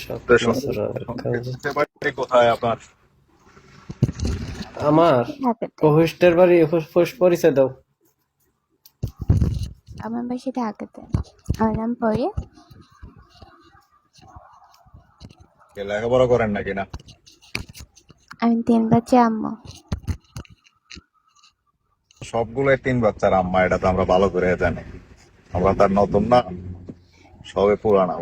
সবকিছুর কাজ। কোথায় আপনার? আমার ঢাকাতে। হোস্টের বাড়ি পরিচয় দাও। আমার বাসা ঢাকাতে। আমার নাম পরে। লেখাপড়া করেন নাকি না? আমি 3 বাচ্চা আম্মু। সবগুলোই 3 বাচ্চার আম্মা, এটা তো আমরা ভালো করে জানি। আমরা তার নতুন না, সবে পুরানা।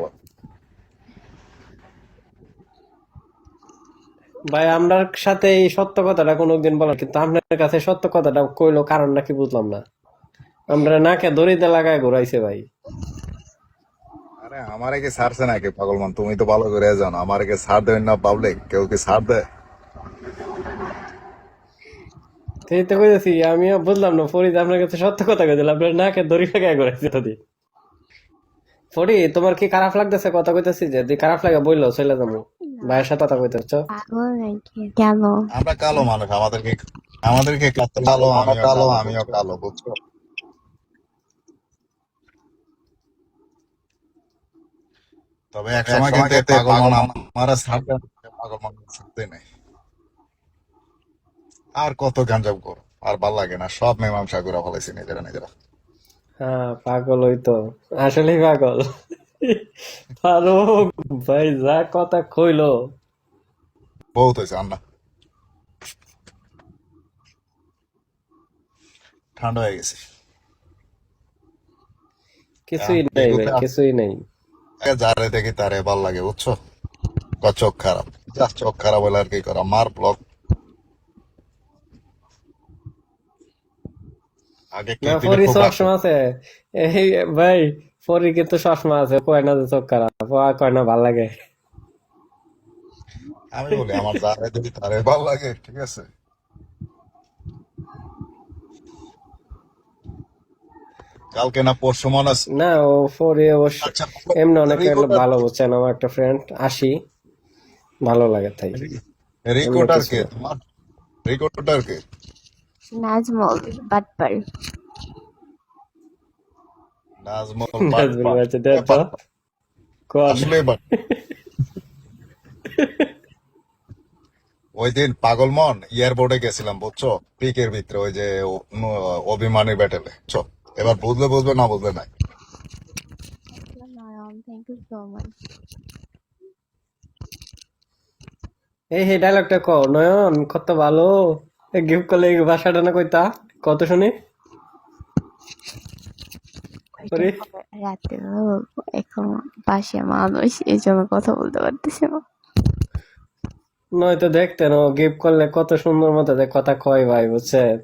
ভাই আপনার সাথে এই সত্য কথাটা কোনোদিন বলা, কিন্তু আপনার কাছে সত্য কথাটা কইলো কারণ নাকি বুঝলাম না। আমরা নাকে দড়িতে লাগায় ঘুরাইছে ভাই। আরে আমারে কি ছাড়ছে নাকি পাগলমান? তুমি তো ভালো করে জানো আমারে কি ছাড় দেবেন না পাবলিক? কেউ কি ছাড় দেয়? সেই তো কইতেছি, আমিও বুঝলাম না। ফরিদ আপনার কাছে সত্য কথা কইছিল, আপনার নাকে দড়ি লাগায় ঘুরাইছে যদি। ফরি, তোমার কি খারাপ লাগতেছে কথা কইতেছি? যে যদি খারাপ লাগে বললো চলে যাবো। ভাইয়ের সাথে কথা কইতেছ। পাগল নাকি? কেন? আমরা কালো মানুষ, আমাদেরকে কালো, আমিও কালো, বুঝছো? তবে এক সময় কিন্তু এই পাগলমান আমারা ছাড় দেয়, পাগলমান ছাড়তে নেই। আর কত গাঞ্জাম করো, আর ভাল লাগে না, সব মীমাংসা করে ফেলেছি নিজেরা। হ্যাঁ, পাগল হইতো, আসলেই পাগল। ফারুক ভাই যা কথা কইলো। বহুত হয়েছে আন্না, ঠান্ডা হয়ে গেছে। কিছুই নাই ভাই, কিছুই নাই। যারে দেখি তারে ভাল লাগে, বুঝছো? চোখ খারাপ, যা চোখ খারাপ হলে আর কি করা, মার ব্লক। আগে না, কেক দিলে ফরি খুব রাখতো। সবসময় আছে। এই ভাই, ফরি কিন্তু সবসময় আছে, কয় না যে চোখ খারাপ, কয় না ভাল লাগে। আমি বলি আমার যারে দেখি তারে ভাল লাগে, ঠিক আছে? কালকে না পরশু মনে আছে? না, ও ফরি অবশ্য আচ্ছা, এমনি অনেক রিকোটার ভালো, কে? বুঝছেন, আমার একটা ফ্রেন্ড আসি, ভালো লাগে তাই, এমনি রিকোটার কিছু কে না। তোমার? রিকোটার কে? নাজমল বাটপার। নাজমুল নাজমুল বাটপার। বাচ্চা দেখ তো কোন। আসলে বাট ওই দিন পাগলমন এয়ারপোর্টে গেছিলাম, বুঝছো? পিকের ভিতরে ওই যে অভিমানী ব্যাটেলে, চো। এবার বুঝবে না বুঝবে নাই। নয়ন, থ্যাংক ইউ সো মাচ। এই ডায়লগটা ক নয়ন, কত ভালো গিফট করলে এই ভাষাটা না কইতা, কত শুনি। ওইটা সরি, রাতে বলবো, এখন পাশে মানুষ, এই জন্য কথা বলতে পারতেছি না। নয়তো দেখতেন ও গিফট করলে কত সুন্দর মতো যে কথা কয় ভাই, বুঝছেন?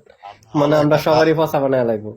মানে ভালো আমরা একটা কাজ, সবারই পচা বানায় লাগবো।